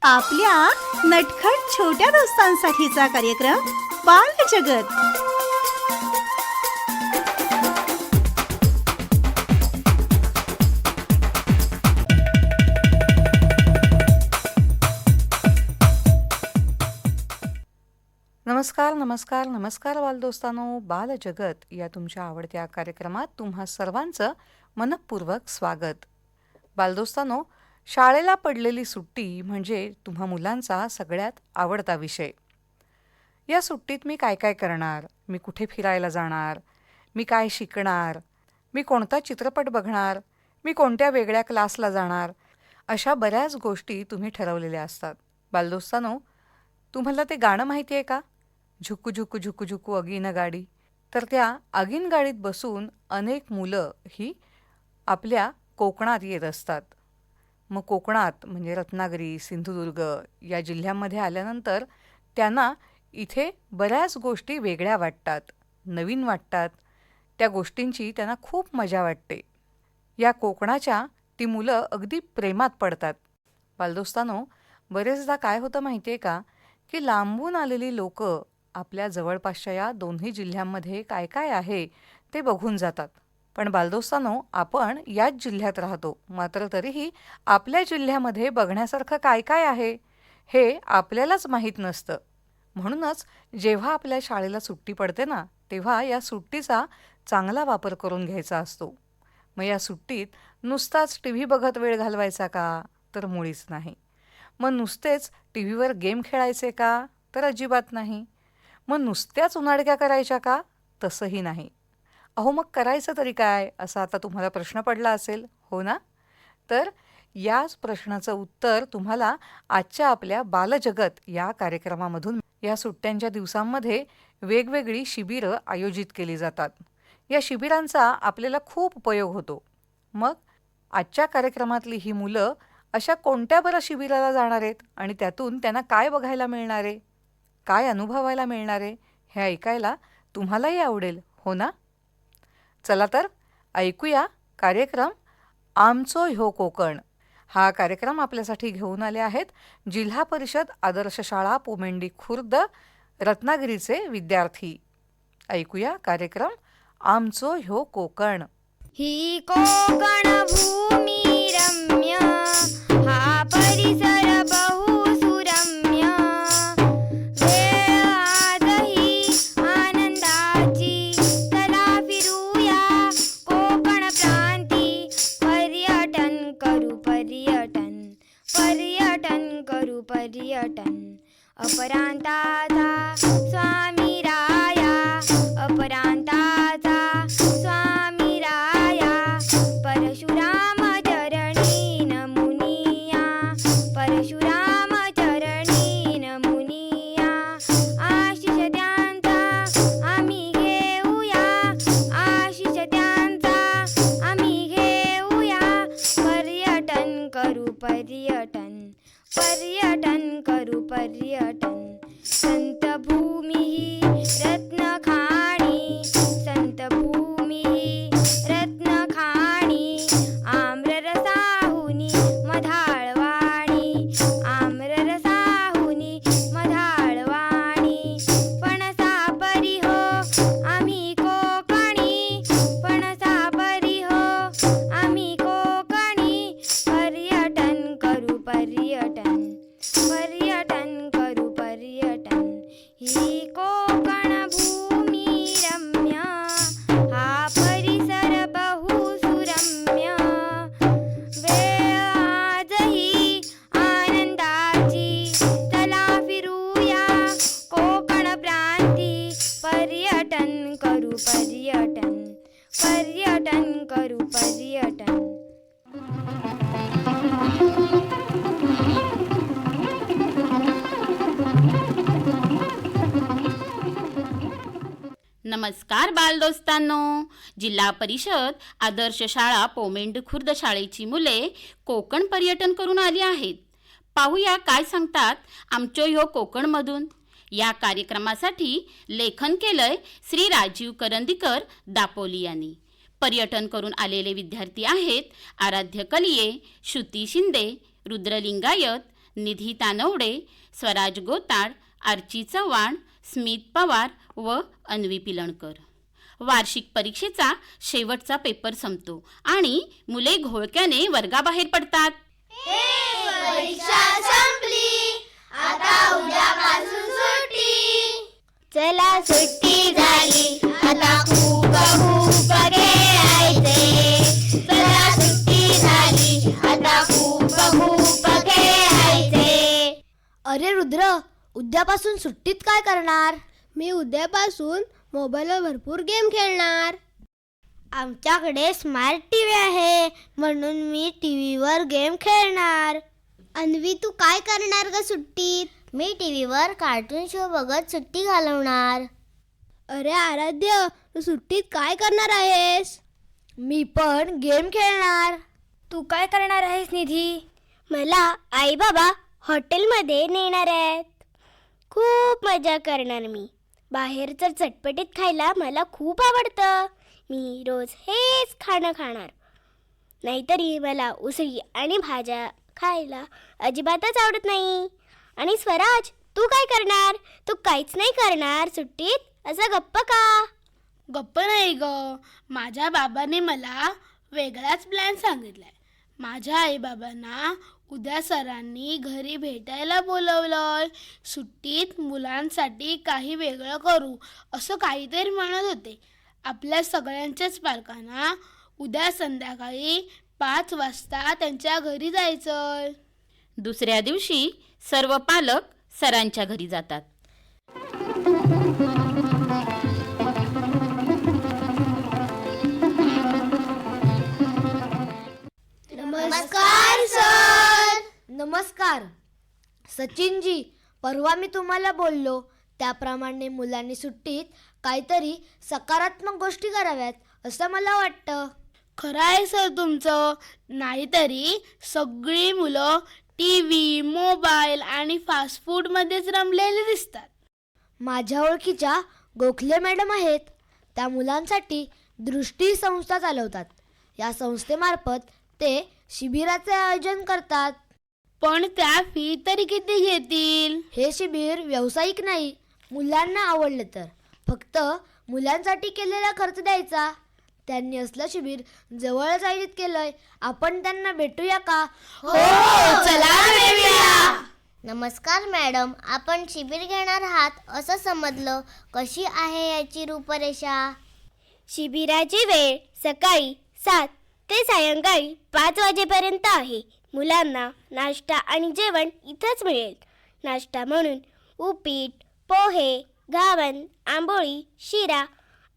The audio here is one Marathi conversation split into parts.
आपल्या नटखट छोट्या दोस्तांसाठीचा कार्यक्रम बालजगत. नमस्कार नमस्कार नमस्कार बालदोस्तांनो, बालजगत या तुमच्या आवडत्या कार्यक्रमात तुम्हा सर्वांचं मनपूर्वक स्वागत. बालदोस्तांनो, शाळेला पडलेली सुट्टी म्हणजे तुम्हा मुलांचा सगळ्यात आवडता विषय. या सुट्टीत मी काय काय करणार, मी कुठे फिरायला जाणार, मी काय शिकणार, मी कोणता चित्रपट बघणार, मी कोणत्या वेगळ्या क्लासला जाणार, अशा बऱ्याच गोष्टी तुम्ही ठरवलेल्या असतात. बालदोस्तांनो, तुम्हाला ते गाणं माहिती आहे का? झुकू झुकू झुकू झुकू अगीन गाडी. तर त्या अगीन गाडीत बसून अनेक मुलं ही आपल्या कोकणात येत असतात. मग कोकणात म्हणजे रत्नागिरी, सिंधुदुर्ग या जिल्ह्यांमध्ये आल्यानंतर त्यांना इथे बऱ्याच गोष्टी वेगळ्या वाटतात, नवीन वाटतात. त्या गोष्टींची त्यांना खूप मजा वाटते. या कोकणाच्या ती मुलं अगदी प्रेमात पडतात. बालदोस्तांनो, बरेचदा काय होतं माहिती आहे का, की लांबून आलेली लोकं आपल्या जवळपासच्या या दोन्ही जिल्ह्यांमध्ये काय काय आहे ते बघून जातात. पण बालदोस्तांनो, आपण याच जिल्ह्यात राहतो, मात्र तरीही आपल्या जिल्ह्यामध्ये बघण्यासारखं काय काय आहे हे आपल्यालाच माहीत नसतं. म्हणूनच जेव्हा आपल्या शाळेला सुट्टी पडते ना, तेव्हा या सुट्टीचा चांगला वापर करून घ्यायचा असतो. मग या सुट्टीत नुसताच टी व्ही बघत वेळ घालवायचा का? तर मुळीच नाही. मग नुसतेच टी व्हीवर गेम खेळायचे का? तर अजिबात नाही. मग नुसत्याच उनाडक्या करायच्या का? तसंही नाही. अहो, मग करायचं तरी काय, असा आता तुम्हाला प्रश्न पडला असेल, हो ना? तर याच प्रश्नाचं उत्तर तुम्हाला आजच्या आपल्या बालजगत या कार्यक्रमामधून. या सुट्ट्यांच्या दिवसांमध्ये वेगवेगळी शिबिरं आयोजित केली जातात. या शिबिरांचा आपल्याला खूप उपयोग होतो. मग आजच्या कार्यक्रमातली ही मुलं अशा कोणत्या बरं शिबिराला जाणार आहेत आणि त्यातून त्यांना काय बघायला मिळणार आहे, काय अनुभवायला मिळणार आहे, हे ऐकायला तुम्हालाही आवडेल, हो ना? चला तर ऐकूया कार्यक्रम आमचो ह्यो कोकण. हा कार्यक्रम आपल्यासाठी घेऊन आले आहेत जिल्हा परिषद आदर्श शाळा पोमेंडी खुर्द रत्नागिरीचे विद्यार्थी. ऐकूया कार्यक्रम आमचो ह्यो कोकण. ही कोकण भूमी रम्य, हा परिसर बहुसुरम्य. वेळ आजही आनंदाची, चला फिरूया कोकण प्रांती. पर्यटन करू पर्यटन, पर्यटन करू पर्यटन. अपरांताचा स्वामी राया, अपरांताचा स्वामी राया. परशुराम चरणी नमुनिया, परशुराम चरणी नमुनिया. आशिष त्यांचा आम्ही घेऊया, आशिष त्यांचा आम्ही घेऊया. पर्यटन करू पर्यटन, पर्यटन करू पर्यटन. संतभूमी ही रत्नखाणी, संतभूमी ही रत्नखाणी. आम्ररसाहुनी मधाळवाणी, आम्ररसाहुनी मधाळवाणी. फणसा परी हो आम्ही कोकणी, फणसा परी हो आम्ही कोकणी. पर्यटन करू पर्यटन, पर्यटन करू पर्यटन. ही कोकण भूमी रम्य, हा परिसर बहुसुरम्य. वेळ आजही आनंदाची, चला फिरूया कोकण प्रांती. पर्यटन करू पर्यटन, पर्यटन करू पर्यटन. नमस्कार बालदोस्तांनो, जिल्हा परिषद आदर्श शाळा पोमेंड खुर्द शाळेची मुले कोकण पर्यटन करून आली आहेत. पाहूया काय सांगतात आमचो ह्यो कोकणमधून. या कार्यक्रमासाठी लेखन केलंय श्री राजीव करंदीकर दापोली यांनी. पर्यटन करून आलेले विद्यार्थी आहेत आराध्य कलिये, श्रुती शिंदे, रुद्र लिंगायत, निधी तानवडे, स्वराज गोताड, आर्ची चव्हाण, स्मित पवार व अन्वी पिलणकर. वार्षिक परीक्षेचा शेवटचा पेपर संपतो आणि मुले घोळक्याने वर्गाबाहेर पडतात. परीक्षा संपली, आता उद्यापासून सुट्टी. चला सुट्टी झाली, आता खूप खूप खेळायचे. चला सुट्टी झाली, आता खूप खूप खेळायचे. अरे रुद्र, उद्यापासून सुट्टीत काय करणार? मी उद्यापासून मोबाईलवर भरपूर गेम खेळणार. आमच्याकडे स्मार्ट टीव्ही आहे, म्हणून मी टीव्हीवर गेम खेळणार. अन्वी, तू काय करणार ग सुट्टीत? मी टीव्हीवर कार्टून शो बघत सुट्टी घालवणार. अरे आराध्य, तू सुट्टीत काय करणार आहेस? मी पण गेम खेळणार. तू काय करणार आहेस निधी? मला आई बाबा हॉटेलमध्ये नेणार आहेत. खूप मजा करणार मी. बाहेरचं चटपटीत खायला मला खूप आवडतं. मी रोज हेच खाणं खाणार. नाहीतरी मला उसळी आणि भाज्या खायला अजिबातच आवडत नाही. आणि स्वराज, तू काय करणार? तू काहीच नाही करणार सुट्टीत? असं गप्प का? गप्प नाही ग, माझ्या बाबाने मला वेगळाच प्लॅन सांगितलाय. माझ्या आईबाबांना उद्या सरांनी घरी भेटायला बोलवलंय. सुट्टीत मुलांसाठी काही वेगळं करू असं काहीतरी म्हणत होते. आपल्या सगळ्यांच्याच पालकांना उद्या संध्याकाळी 5 वाजता त्यांच्या घरी जायचं. दुसऱ्या दिवशी सर्व पालक सरांच्या घरी जातात. नमस्कार सर. नमस्कार सचिनजी. परवा मी तुम्हाला बोललो त्याप्रमाणे मुलांनी सुट्टीत काहीतरी सकारात्मक गोष्टी कराव्यात असं मला वाटतं. खरं आहे सर तुमचं. नाहीतरी सगळी मुलं टीव्ही, मोबाईल आणि फास्ट फूडमध्येच रमलेली दिसतात. माझ्या ओळखीच्या गोखले मॅडम आहेत. त्या मुलांसाठी दृष्टी संस्था चालवतात. या संस्थेमार्फत ते शिबिराचे आयोजन करतात. पण त्या फी तरी किती घेतील? हे शिबिर व्यावसायिक नाही, मुलांना आवडलं तर फक्त मुलांसाठी केलेला खर्च द्यायचा. त्यांनी असलं शिबिर जवळच आयोजित केलंय. आपण त्यांना भेटूया का? हो, चला भेटूया. नमस्कार मॅडम, आपण शिबिर घेणार आहात असं समजलं. कशी आहे याची रूपरेषा? शिबिराची वेळ सकाळी 7 ते सायंकाळी 5 वाजेपर्यंत आहे. मुलांना नाश्ता आणि जेवण इथंच मिळेल. नाश्ता म्हणून उपीट, पोहे, घावन, आंबोळी, शिरा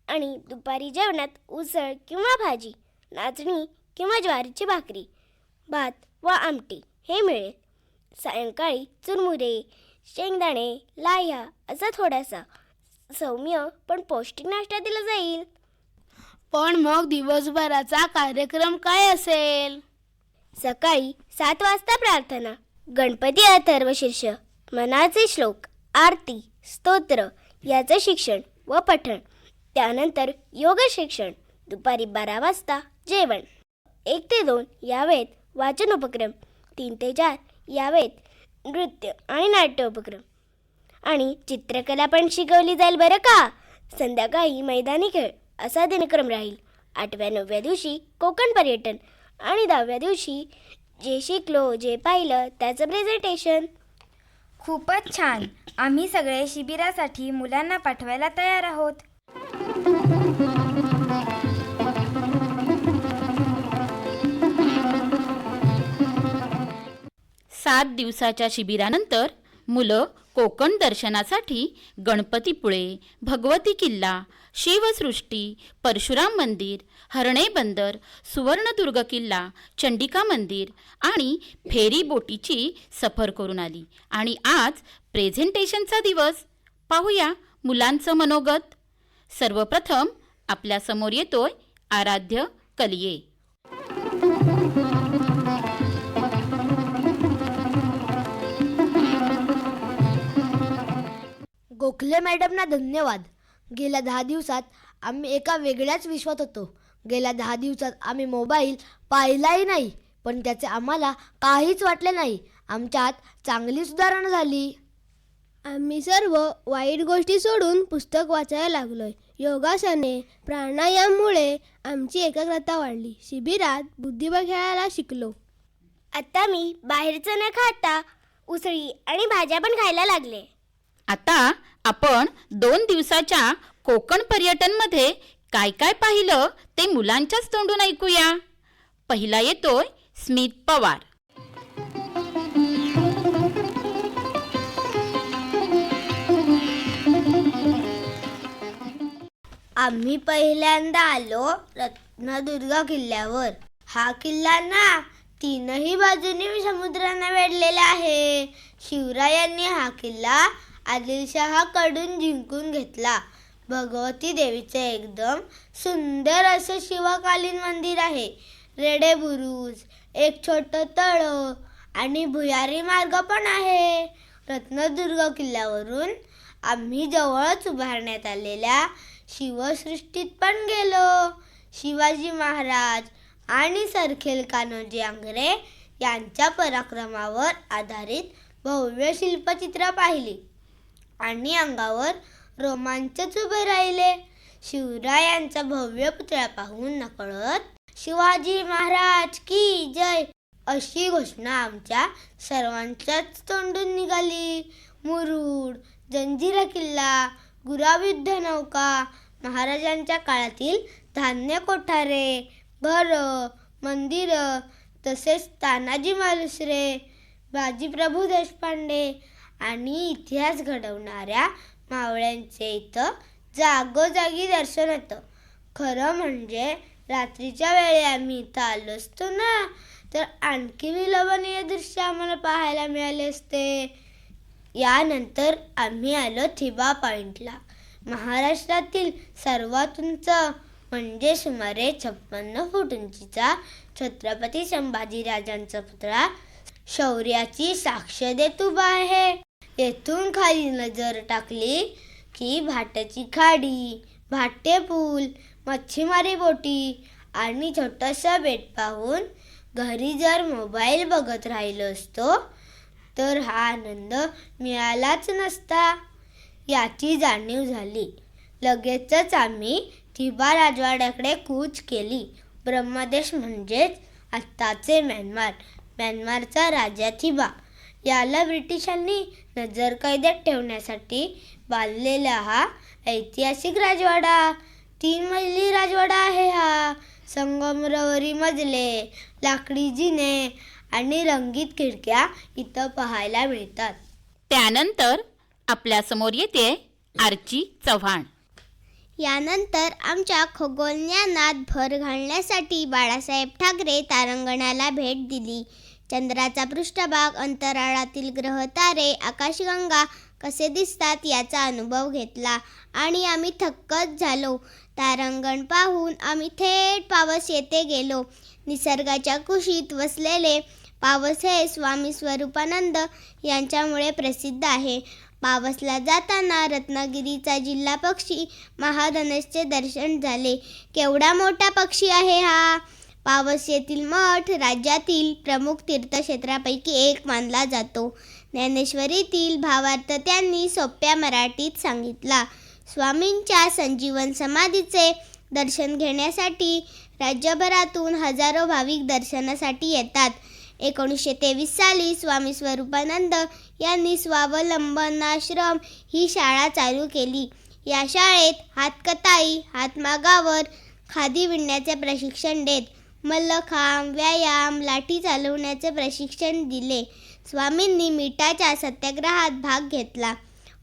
आणि दुपारी जेवणात उसळ किंवा भाजी, नाचणी किंवा ज्वारीची भाकरी, भात व आमटी हे मिळेल. सायंकाळी चुरमुरे, शेंगदाणे, लाह्या असा थोडासा सौम्य पण पौष्टिक नाश्ता दिला जाईल. पण मग दिवसभराचा कार्यक्रम काय असेल? सकाळी 7 वाजता प्रार्थना, गणपती अथर्वशीर्ष, मनाचे श्लोक, आरती, स्तोत्र याचं शिक्षण व पठण. त्यानंतर योग शिक्षण. दुपारी 12 वाजता जेवण. 1 ते 2 या वेळेत वाचन उपक्रम. 3 ते 4 या वेळेत नृत्य आणि नाट्य उपक्रम. आणि चित्रकला पण शिकवली जाईल बरं का. संध्याकाळी मैदानी खेळ असा दिनक्रम राहील. 8व्या-9व्या दिवशी कोकण पर्यटन आणि 10व्या दिवशी जे शिकलो, जे पाहिलं त्याचं प्रेझेंटेशन. खूपच छान. आम्ही सगळे शिबिरासाठी मुलांना पाठवायला तयार आहोत. सात दिवसाच्या शिबिरानंतर मुलं कोकण दर्शनासाठी गणपतीपुळे, भगवती किल्ला, शिवसृष्टी, परशुराम मंदिर, हरणे बंदर, सुवर्णदुर्ग किल्ला, चंडिका मंदिर आणि फेरी बोटीची सफर करून आली. आणि आज प्रेझेंटेशनचा दिवस. पाहूया मुलांचं मनोगत. सर्वप्रथम आपल्यासमोर येतोय आराध्य कलिये. गोखले मॅडमना धन्यवाद. गेल्या 10 दिवसात आम्ही एका वेगळ्याच विश्वात होतो. गेल्या 10 दिवसात आम्ही मोबाईल पाहिलाही नाही, पण त्याचे आम्हाला काहीच वाटले नाही. आमच्यात चांगली सुधारणा झाली. आम्ही सर्व वाईट गोष्टी सोडून पुस्तक वाचायला लागलोय. योगासने, प्राणायाममुळे आमची एकाग्रता वाढली. शिबिरात बुद्धिबळ खेळायला शिकलो. आता मी बाहेरचं न खाता उसळी आणि भाज्या पण खायला लागले. आता आपण 2 दिवसाच्या कोकण पर्यटनमध्ये काय काय पाहिलं ते मुलांच्याच तोंडून ऐकूया. पहिला येतोय स्मित पवार. आम्ही पहिल्यांदा आलो रत्नदुर्ग किल्ल्यावर. हा किल्ला ना 3ही बाजूनी समुद्राने वेढलेला आहे. शिवरायांनी हा किल्ला आदिलशहाकडून जिंकून घेतला. भगवती देवीचे एकदम सुंदर असं शिवकालीन मंदिर आहे. रेडे बुरुज, एक छोटं तळं आणि भुयारी मार्ग पण आहे. रत्नदुर्ग किल्ल्यावरून आम्ही जवळच उभारण्यात आलेल्या शिवसृष्टीत पण गेलो. शिवाजी महाराज आणि सरखेल कान्होजी आंग्रे यांच्या पराक्रमावर आधारित भव्य शिल्पचित्र पाहिली आणि अंगावर रोमांचच उभे राहिले. शिवरायांचा भव्य पुतळा पाहून नकळत शिवाजी महाराज की जय अशी घोषणा आमच्या सर्वांच्याच तोंडून निघाली. मुरुड, जंजिरा किल्ला, गुराव युद्ध नौका, महाराजांच्या काळातील धान्य कोठारे, घरं, मंदिरं, तसेच तानाजी मालुसरे, बाजीप्रभू देशपांडे आणि इतिहास घडवणाऱ्या मावळ्यांचे इथं जागोजागी दर्शन होतं. खरं म्हणजे रात्रीच्या वेळी आम्ही इथं आलो असतो ना तर आणखी विलोभनीय दृश्य आम्हाला पाहायला मिळाले असते. यानंतर आम्ही आलो थिबा पॉईंटला. महाराष्ट्रातील सर्वात उंच म्हणजे सुमारे 56 फूट उंचीचा छत्रपती संभाजीराजांचा पुतळा शौर्याची साक्ष देत उभा आहे. येथून खाली नजर टाकली की भाटाची खाडी, भाटे पूल, मच्छीमारी बोटी आणि छोटंसं बेट पाहून घरी जर मोबाईल बघत राहिलो असतो तर हा आनंद मिळालाच नसता याची जाणीव झाली. लगेचच आम्ही थिबा राजवाड्याकडे कूच केली. ब्रह्मदेश म्हणजेच आत्ताचे म्यानमारचा राजा थिबा याला ब्रिटिशांनी नजरकैदेत ठेवण्यासाठी बांधलेला हा ऐतिहासिक राजवाडा. 3 मजली राजवाडा आहे हा. संगमरवरी मजले, लाकडी जिने आणि रंगीत खिडक्या इथं पाहायला मिळतात. त्यानंतर आपल्या समोर येते आर्ची चव्हाण. यानंतर आमच्या खगोल ज्ञानात भर घालण्यासाठी बाळासाहेब ठाकरे तारांगणाला भेट दिली. चंद्राचा पृष्ठभाग, अंतराळातील ग्रह तारे, आकाशगंगा कसे दिसतात याचा अनुभव घेतला आणि आम्ही थक्कच झालो. तारांगण पाहून आम्ही थेट पावस येथे गेलो. निसर्गाच्या कुशीत वसलेले पावस हे स्वामी स्वरूपानंद यांच्यामुळे प्रसिद्ध आहे. पावसला जाताना रत्नागिरीचा जिल्हा पक्षी महाधनेशचे दर्शन झाले. केवढा मोठा पक्षी आहे हा. पावस येथील मठ राज्यातील प्रमुख तीर्थक्षेत्रापैकी एक मानला जातो. ज्ञानेश्वरीतील भावार्थ त्यांनी सोप्या मराठीत सांगितला. स्वामींच्या संजीवन समाधीचे दर्शन घेण्यासाठी राज्यभरातून हजारो भाविक दर्शनासाठी येतात. 1923 साली स्वामी स्वरूपानंद यांनी स्वावलंबनाश्रम ही शाळा चालू केली. या शाळेत हातकताई, हातमागावर खादी विणण्याचे प्रशिक्षण देत. मल्लखांब, व्यायाम, लाठी चालवण्याचे प्रशिक्षण दिले. स्वामींनी मिठाच्या सत्याग्रहात भाग घेतला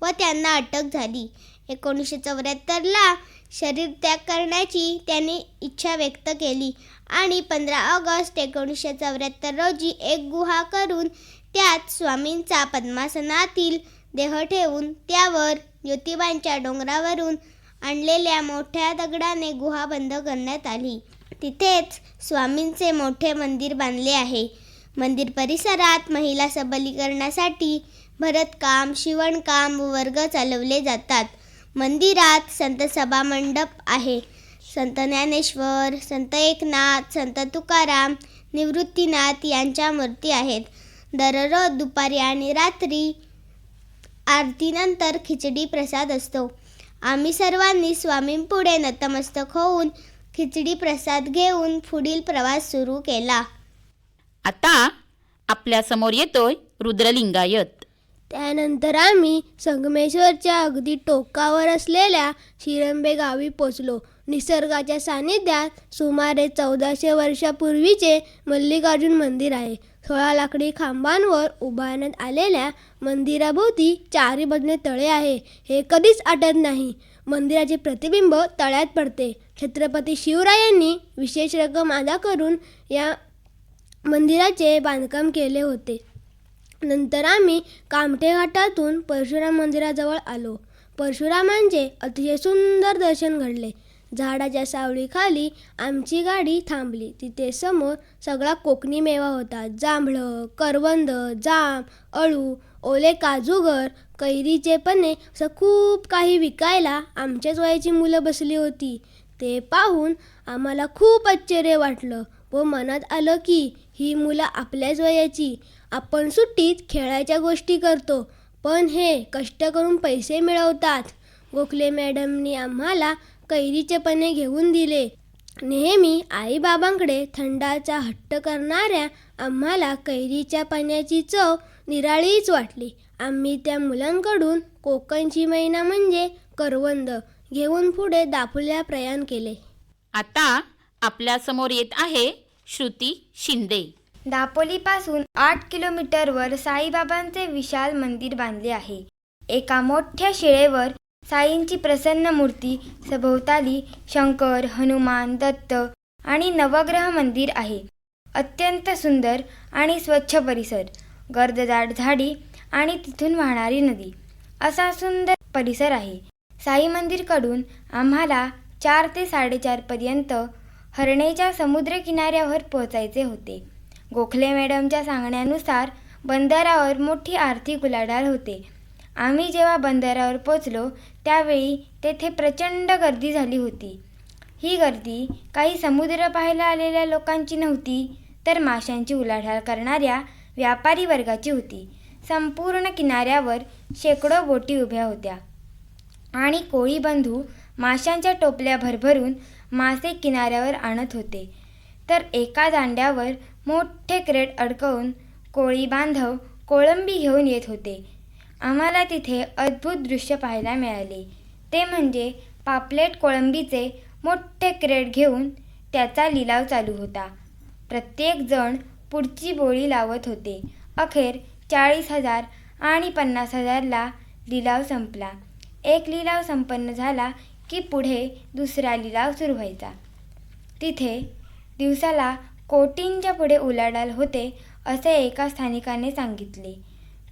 व त्यांना अटक झाली. 1974ला शरीर त्याग करण्याची त्यांनी इच्छा व्यक्त केली आणि 15 ऑगस्ट 1974 रोजी एक गुहा करून त्यात स्वामींचा पद्मासनातील देह ठेवून त्यावर ज्योतिबांच्या डोंगरावरून आणलेल्या मोठ्या दगडाने गुहा बंद करण्यात आली. तिथेच स्वामींचे मोठे मंदिर बांधले आहे. मंदिर परिसरात महिला सबलीकरणासाठी भरतकाम, शिवणकाम वर्ग चालवले जातात. मंदिरात संत सभा मंडप आहे. संत ज्ञानेश्वर, संत एकनाथ, संत तुकाराम, निवृत्तीनाथ यांच्या मूर्ती आहेत. दररोज दुपारी आणि रात्री आरतीनंतर खिचडी प्रसाद असतो. आम्ही सर्वांनी स्वामींपुढे नतमस्तक होऊन खिचडी प्रसाद घेऊन पुढील प्रवास सुरू केला. आता आपल्या समोर येतोय रुद्रलिंगायत. त्यानंतर आम्ही संगमेश्वरच्या अगदी टोकावर असलेल्या शिरंबे गावी पोचलो. निसर्गाच्या सानिध्यात सुमारे 1400 वर्षापूर्वीचे मल्लिकार्जुन मंदिर आहे. 16 लाकडी खांबांवर उभारण्यात आलेल्या मंदिराभोवती चारी बाजूने तळे आहे. हे कधीच आटत नाही. मंदिराचे प्रतिबिंब तळ्यात पडते. छत्रपती शिवरायांनी विशेष रक्कम अदा करून या मंदिराचे बांधकाम केले होते. नंतर आम्ही कामठे घाटातून परशुराम मंदिराजवळ आलो. परशुरामांचे अतिशय सुंदर दर्शन घडले. झाडाच्या सावलीखाली आमची गाडी थांबली. तिथे समोर सगळा कोकणी मेवा होता. जांभळं, करवंद, जाम, अळू, ओले काजूगर, कैरीचे पन्हे असं खूप काही विकायला आमच्याच वयाची मुलं बसली होती. ते पाहून आम्हाला खूप आश्चर्य वाटलं व मनात आलं की ही मुलं आपल्याच वयाची. आपण सुट्टीत खेळायच्या गोष्टी करतो, पण हे कष्ट करून पैसे मिळवतात. गोखले मॅडमनी आम्हाला कैरीचे पन्हे घेऊन दिले. नेहमी आईबाबांकडे थंडाचा हट्ट करणाऱ्या आम्हाला कैरीच्या पाण्याची चव निराळीच वाटली. आम्ही त्या मुलांकडून कोकणची मैना म्हणजे करवंद घेऊन पुढे दापोलीला प्रयाण केले. आता आपल्या समोर येत आहे श्रुती शिंदे. दापोलीपासून 8 किलोमीटरवर साईबाबांचे विशाल मंदिर बांधले आहे. एका मोठ्या शिळेवर साईंची प्रसन्न मूर्ती, सभोवताली शंकर, हनुमान, दत्त आणि नवग्रह मंदिर आहे. अत्यंत सुंदर आणि स्वच्छ परिसर, गर्ददाट झाडी आणि तिथून वाहणारी नदी असा सुंदर परिसर आहे. साई मंदिरकडून आम्हाला 4 ते 4:30 पर्यंत हरणेच्या समुद्र किनाऱ्यावर पोहोचायचे होते. गोखले मॅडमच्या सांगण्यानुसार बंदरावर मोठी आर्थिक उलाढाल होते. आम्ही जेव्हा बंदरावर पोचलो त्यावेळी तेथे प्रचंड गर्दी झाली होती. ही गर्दी काही समुद्र पाहायला आलेल्या लोकांची नव्हती, तर माशांची उलाढाल करणाऱ्या व्यापारी वर्गाची होती. संपूर्ण किनाऱ्यावर शेकडो बोटी उभ्या होत्या आणि कोळी बंधू माशांच्या टोपल्या भरभरून मासे किनाऱ्यावर आणत होते, तर एका दांड्यावर मोठे क्रेट अडकवून कोळी बांधव कोळंबी घेऊन येत होते. आम्हाला तिथे अद्भुत दृश्य पाहायला मिळाले. ते म्हणजे पापलेट कोळंबीचे मोठे क्रेट घेऊन त्याचा लिलाव चालू होता. प्रत्येक जण पुढची बोळी लावत होते. अखेर 40,000 आणि 50,000ला लिलाव संपला. एक लिलाव संपन्न झाला की पुढे दुसरा लिलाव सुरू व्हायचा. तिथे दिवसाला कोटींच्या पुढे उलाढाल होते असे एका स्थानिकाने सांगितले.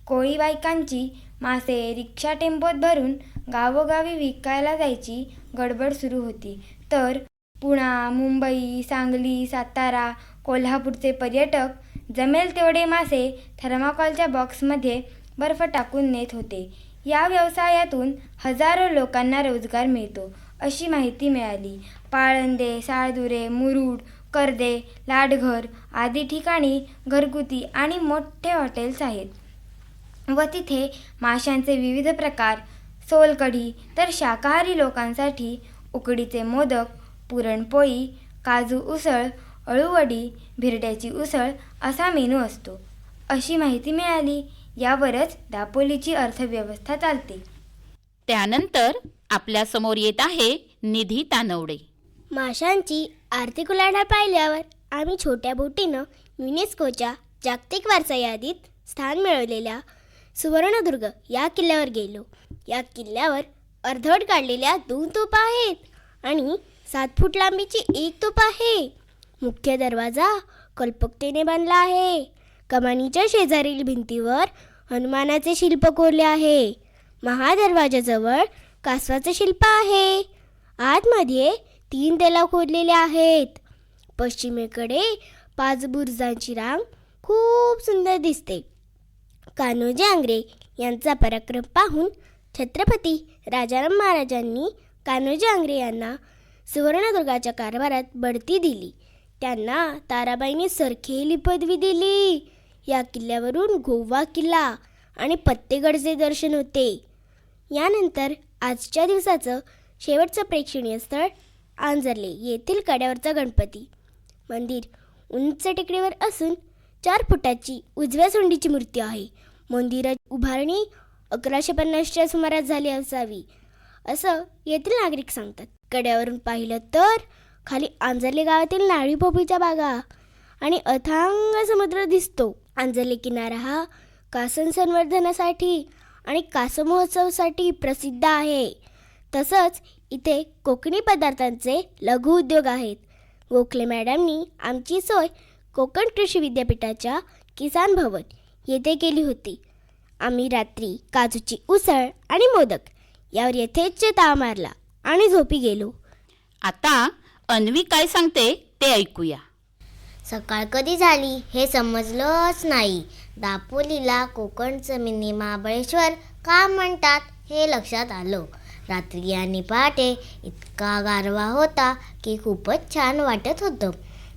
कोळी बायकांची मासे रिक्षा टेम्पोत भरून गावोगावी विकायला जायची गडबड सुरू होती, तर पुणा, मुंबई, सांगली, सातारा, कोल्हापूरचे पर्यटक जमेल तेवढे मासे थर्माकोलच्या बॉक्समध्ये बर्फ टाकून नेत होते. या व्यवसायातून हजारो लोकांना रोजगार मिळतो अशी माहिती मिळाली. पाळंदे, साळदुरे, मुरुड, कर्दे, लाडघर आदी ठिकाणी घरगुती आणि मोठे हॉटेल्स आहेत व तिथे माशांचे विविध प्रकार, सोलकढी, तर शाकाहारी लोकांसाठी उकडीचे मोदक, पुरणपोळी, काजू उसळ, अळूवडी, भिरड्याची उसळ असा मेनू असतो अशी माहिती मिळाली. यावरच दापोलीची अर्थव्यवस्था चालते. त्यानंतर आपल्या समोर येत आहे निधी तानवडे. माशांची आर्थिक उलाढाल पाहिल्यावर आम्ही छोट्या बोटीनं युनेस्कोच्या जागतिक वारसा यादीत स्थान मिळवलेल्या सुवर्णदुर्ग या किल्ल्यावर गेलो. या किल्ल्यावर अर्धवट काढलेल्या 2 तोफा आहेत आणि 7 फूट लांबीची 1 तोफ आहे. मुख्य दरवाजा कल्पकतेने बांधला आहे. कमानीच्या शेजारील भिंतीवर हनुमानाचे शिल्प कोरले आहे. महादरवाजाजवळ कासवाचे शिल्प आहे. आतमध्ये 3 तलाव खोदलेले आहेत. पश्चिमेकडे 5 बुरुजांची रांग खूप सुंदर दिसते. कान्होजी आंग्रे यांचा पराक्रम पाहून छत्रपती राजाराम महाराजांनी कान्होजी आंग्रे यांना सुवर्णदुर्गाच्या कारभारात बढती दिली. त्यांना ताराबाईंनी सरखेली पदवी दिली. या किल्ल्यावरून गोवा किल्ला आणि फत्तेगडचे दर्शन होते. यानंतर आजच्या दिवसाचं शेवटचं प्रेक्षणीय स्थळ आंजर्ले येथील कड्यावरचा गणपती मंदिर. उंच टेकडीवर असून 4 फुटाची उजव्या सोंडीची मूर्ती आहे. मंदिराची उभारणी 1150च्या सुमारास झाली असावी असं येथील नागरिक सांगतात. कड्यावरून पाहिलं तर खाली आंजर्ले गावातील नारळी पोफळीच्या बागा आणि अथांग समुद्र दिसतो. आंजर्ले किनारा हा कासव संवर्धनासाठी आणि कासव महोत्सवासाठी प्रसिद्ध आहे. तसंच इथे कोकणी पदार्थांचे लघु उद्योग आहेत. गोखले मॅडमनी आमची सोय कोकण कृषी विद्यापीठाच्या किसान भवन येथे केली होती. आम्ही रात्री काजूची उसळ आणि मोदक यावर यथेच्छ ताव मारला आणि झोपी गेलो. आता अन्वी काय सांगते ते ऐकूया. सकाळ कधी झाली हे समजलंच नाही. दापोलीला कोकणचं मिनी महाबळेश्वर का म्हणतात हे लक्षात आलं. रात्री आणि पहाटे इतका गारवा होता की खूपच छान वाटत होतं.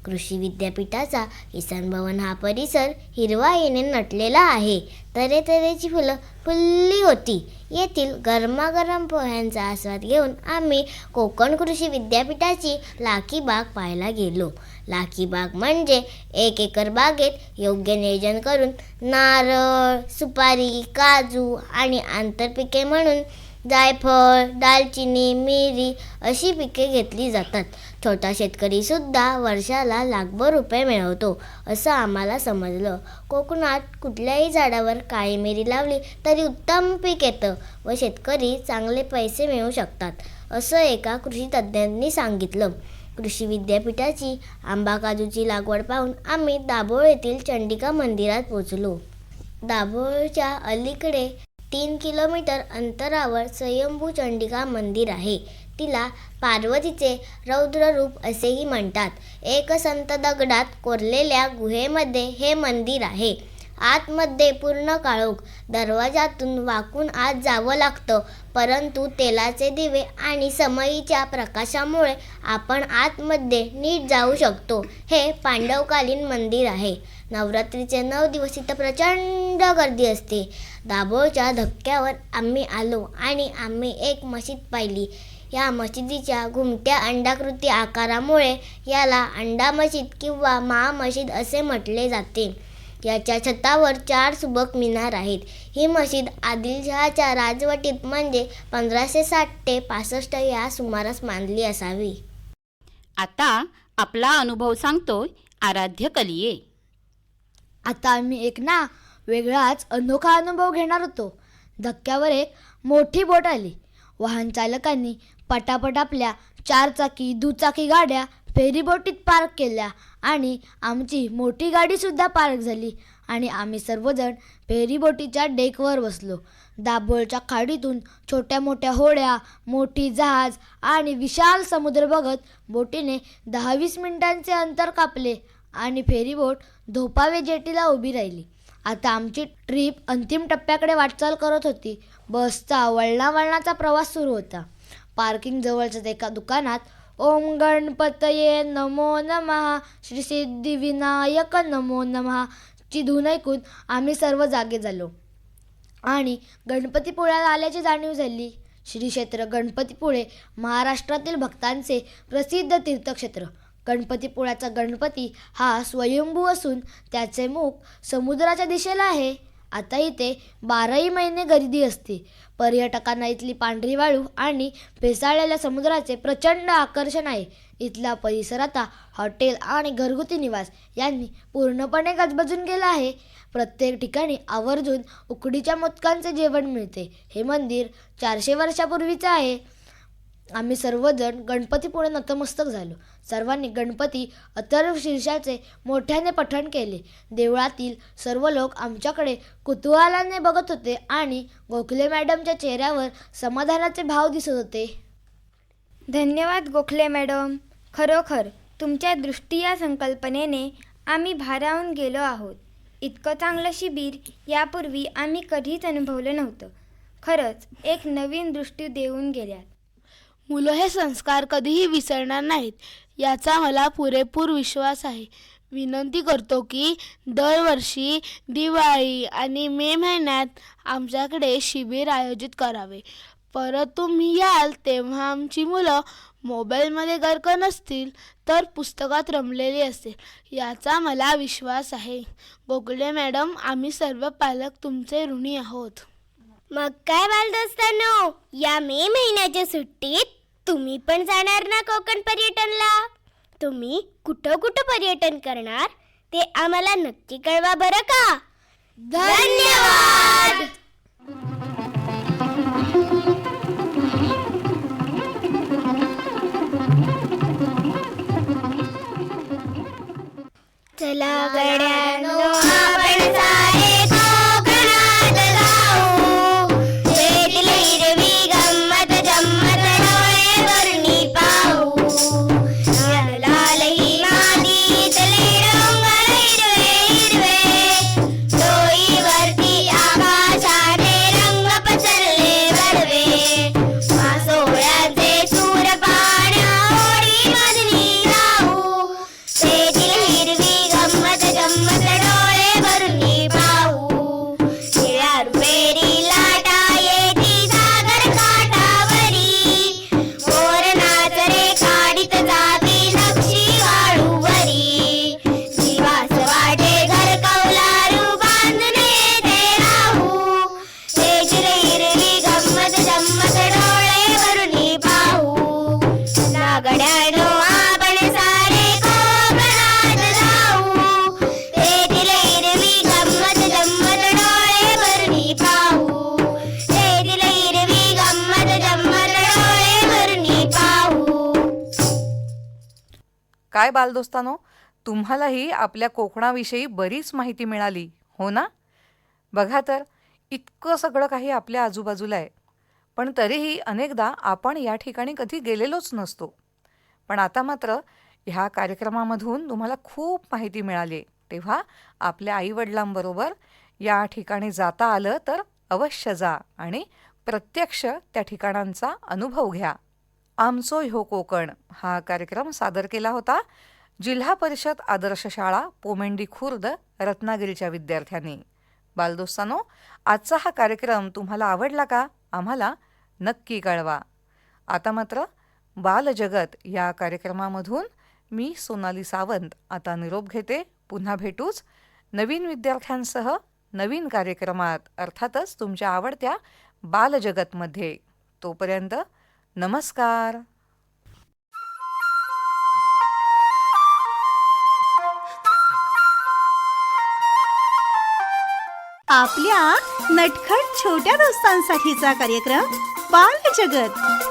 कृषी विद्यापीठाचा किसान भवन हा परिसर हिरवाईने नटलेला आहे. तऱ्हेतऱ्हेची फुलं फुलली होती. येथील गरमागरम पोह्यांचा आस्वाद घेऊन आम्ही कोकण कृषी विद्यापीठाची लाखी बाग पाहायला गेलो. लाखी बाग म्हणजे 1 एकर बागेत योग्य नियोजन करून नारळ, सुपारी, काजू आणि आंतरपिके म्हणून जायफळ, दालचिनी, मिरी अशी पिके घेतली जातात. छोटा शेतकरीसुद्धा वर्षाला लाखभर रुपये मिळवतो असं आम्हाला समजलं. कोकणात कुठल्याही झाडावर काळी मिरी लावली तरी उत्तम पीक येतं व शेतकरी चांगले पैसे मिळवू शकतात असं एका कृषी तज्ज्ञांनी सांगितलं. कृषी विद्यापीठाची आंबा काजूची लागवड पाहून आम्ही दाभोळ येथील चंडिका मंदिरात पोचलो. दाभोळच्या अलीकडे 3 किलोमीटर अंतरावर स्वयंभू चंडिका मंदिर आहे. तिला पार्वतीचे रौद्र रूप असेही म्हणतात. एक संत दगडात कोरलेल्या गुहेमध्ये हे मंदिर आहे. आतमध्ये पूर्ण काळोख. दरवाजातून वाकून आत जावं लागतं, परंतु तेलाचे दिवे आणि समईच्या प्रकाशामुळे आपण आतमध्ये नीट जाऊ शकतो. हे पांडवकालीन मंदिर आहे. नवरात्रीचे 9 दिवस इथं प्रचंड गर्दी असते. दाभोळच्या धक्क्यावर आम्ही आलो आणि आम्ही एक मशीद पाहिली. या मशिदीच्या घुमट्या अंडाकृती आकारामुळे याला अंडा मशीद किंवा महामशीद असे म्हटले जाते. याच्या छतावर 4 सुबक मिनार आहेत. ही मशीद आदिलशहाच्या राजवटीत म्हणजे 1560 ते 65 या सुमारास बांधली असावी. आता आपला अनुभव सांगतोय आराध्य कलिये. आता आम्ही एक वेगळाच अनोखा अनुभव घेणार होतो. धक्क्यावर एक मोठी बोट आली. वाहन चालकांनी पटापट आपल्या 4 चाकी दुचाकी गाड्या फेरीबोटीत पार्क केल्या आणि आमची मोठी गाडीसुद्धा पार्क झाली आणि आम्ही सर्वजण फेरीबोटीच्या डेकवर बसलो. दाभोळच्या खाडीतून छोट्या मोठ्या होड्या, मोठी जहाज आणि विशाल समुद्र बघत बोटीने 10-20 मिनिटांचे अंतर कापले आणि फेरीबोट धोपावे जेटीला उभी राहिली. आता आमची ट्रीप अंतिम टप्प्याकडे वाटचाल करत होती. बसचा वळणावळणाचा प्रवास सुरू होता. पार्किंग जवळच्याच एका दुकानात ओम गणपतये नमो नमः, श्री सिद्धिविनायक नमो नमः ची धून ऐकून आम्ही सर्व जागे झालो आणि गणपतीपुळ्याला आल्याची जाणीव झाली. श्री क्षेत्र गणपतीपुळे महाराष्ट्रातील भक्तांचे प्रसिद्ध तीर्थक्षेत्र. गणपतीपुळ्याचा गणपती हा स्वयंभू असून त्याचे मुख समुद्राच्या दिशेला आहे. आता इथे 12ही महिने गर्दी असते. पर्यटकांना इथली पांढरी वाळू आणि फेसाळलेल्या समुद्राचे प्रचंड आकर्षण आहे. इथला परिसर आता हॉटेल आणि घरगुती निवास यांनी पूर्णपणे गजबजून गेला आहे. प्रत्येक ठिकाणी आवर्जून उकडीच्या मोदकांचे जेवण मिळते. हे मंदिर 400 वर्षापूर्वीचे आहे. आम्ही सर्वजण गणपतीपुळे नतमस्तक झालो. सर्वांनी गणपती अथर्व शीर्षाचे मोठ्याने पठण केले. देवळातील सर्व लोक आमच्याकडे कुतूहलाने बघत होते आणि गोखले मॅडमच्या चेहऱ्यावर समाधानाचे भाव दिसत होते. धन्यवाद गोखले मॅडम. खरोखर तुमच्या दृष्टी या संकल्पनेने आम्ही भारावून गेलो आहोत. इतकं चांगलं शिबिर यापूर्वी आम्ही कधीच अनुभवलं नव्हतं. खरंच एक नवीन दृष्टी देऊन गेल्यात. मुलं हे संस्कार कधीही विसरणार नाहीत याचा मला पुरेपूर विश्वास आहे. विनंती करतो की दरवर्षी दिवाळी आणि मे महिन्यात आमच्याकडे शिबिर आयोजित करावे. परत तुम्ही याल तेव्हा आमची मुलं मोबाईलमध्ये गर्क नसतील तर पुस्तकात रमलेली असतील याचा मला विश्वास आहे. गोखले मॅडम, आम्ही सर्व पालक तुमचे ऋणी आहोत. मग काय बालदोस्तांनो, या मे महिन्याच्या सुट्टीत तुम्ही पण जाणार ना कोकण पर्यटनला? तुम्ही कुठं कुठं पर्यटन करणार ते आम्हाला नक्की कळवा बरं का. धन्यवाद. चला गड्यांनो आपण सारे कोकणात जाऊ, तेथील हिरवी गंमत जम्मत डोळे भरून पाहू. लाल लाल ही मातीतले डोंगर हिरवे हिरवे, डोईवरती आकाशाने रंग पसरले बडवे. मासोळ्याचे सूर पाण्या ओढी मधली राहू, तेथील हिरवी गंमत जम्मत डोळे भरून पाहू. निळ्या रुपेरी लाटा येती सागर काठावरी, मोर नाचरे काढीत जाती नक्षी वाळूवरी. जीवास वाटे घर कौलारू बांधून येथे राहू, तेथील हिरवी गंमत जम्मत डोळे भरून पाहू. नागड्यानो आपण सारे कोकणात जाऊ, तेथील हिरवी गंमत जम्मत डोळे भरून पाहू, तेथील हिरवी गंमत जम्मत डोळे भरून पाहू. काय बालदोस्तानो, तुम्हालाही आपल्या कोकणाविषयी बरीच माहिती मिळाली हो ना? बघा तर, इतकं सगळं काही आपल्या आजूबाजूला आहे, पण तरीही अनेकदा आपण या ठिकाणी कधी गेलेलोच नसतो. पण आता मात्र ह्या कार्यक्रमामधून तुम्हाला खूप माहिती मिळाली. तेव्हा आपल्या आईवडिलांबरोबर या ठिकाणी जाता आलं तर अवश्य जा आणि प्रत्यक्ष त्या ठिकाणांचा अनुभव घ्या. आमचो ह्यो कोकण हा कार्यक्रम सादर केला होता जिल्हा परिषद आदर्श शाळा पोमेंडी खुर्द रत्नागिरीच्या विद्यार्थ्यांनी. बालदोस्तानो, आजचा हा कार्यक्रम तुम्हाला आवडला का? आम्हाला नक्की कळवा. आता मात्र बालजगत या कार्यक्रमामधून मी सोनाली सावंत आता निरोप घेते. पुन्हा भेटूच नवीन विद्यार्थ्यांसह नवीन कार्यक्रमात, अर्थातच तुमच्या आवडत्या बालजगतमध्ये. तोपर्यंत नमस्कार. आपल्या नटखट छोट्या दोस्तांसाठीचा कार्यक्रम बालजगत.